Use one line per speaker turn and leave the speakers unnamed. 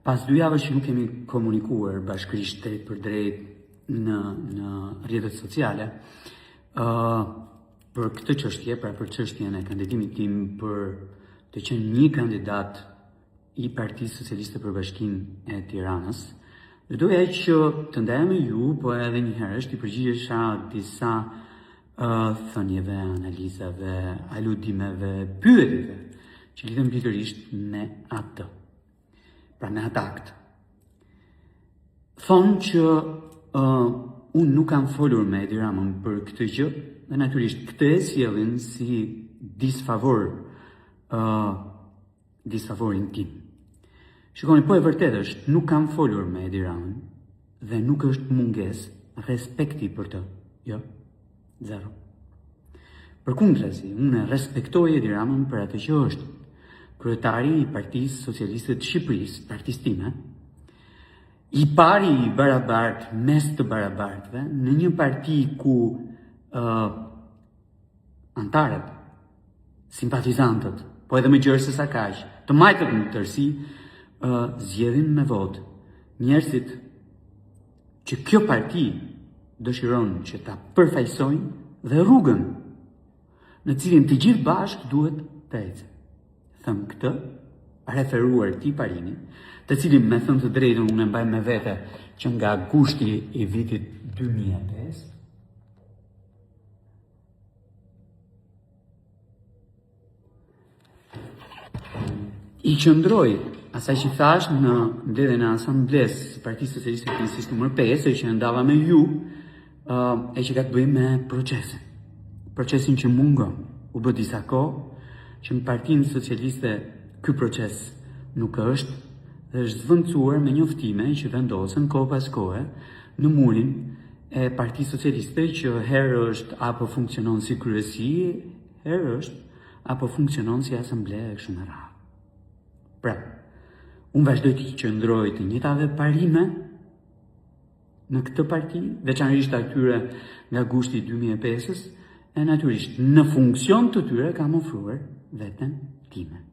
Pas 2 javësh që nuk kemi komunikuar bashkërisht drejt për drejt në rrjetet sociale, për këtë çështje, pra për çështjen e kandidimit tim për të qenë një kandidat i Partisë Socialiste për Bashkinë e Tiranës, dhe doja që të ndaja me ju, po edhe një herësht i përgjigjesha disa thënieve, analizave, aludimeve, pyetjeve që lidhen pikërisht me atë. Pra në atë akt. Thonë që unë nuk kam folur me Edi Ramën për këtë gjë, dhe natyrisht këtë e sjellin si disfavorin tim. Shikoni, po e vërtet është, nuk kam folur me Edi Ramën dhe nuk është mungesë respekti për të. Jo, zero. Përkundrazi, unë respektoj Edi Ramën për atë që është kryetari i Partisë Socialiste të Shqipërisë, partisë time, i pari i barabartë mes të barabartëve në një parti ku antarët, simpatizantët, po edhe më gjërë se sa kaq, të majtët në tërësi, zgjedhin me votë njerëzit që kjo parti dëshiron që ta përfaqësojnë dhe rrugën në cilin të gjithë bashkë duhet të ecë. Thëm këtë, referuar këtij parini, të cilin me thënë të drejtën unë e mbaj me vete që nga gushti i vitit 2005, i qëndroj asaj që thash në mbledhjen e asamblesë së Partisë Socialiste Kryesis nr. 5, që ndava me ju, e që ka të bëjë me procesin që mungon. U bë disa kohë që në Partinë Socialiste ky proces nuk është dhe është zvendësuar me njoftime që vendosen kohë pas kohe në murin e Partisë Socialiste, që herë është apo funksionon si kryesi, herë është apo funksionon si asambleë e kështu me radhë. Pra, unë vazhdoj të qëndroj të njëjtave parime në këtë parti, veçanërisht atyre nga gushti 2005-s, e natyrisht në funksion të tyre kam ofruar veten time.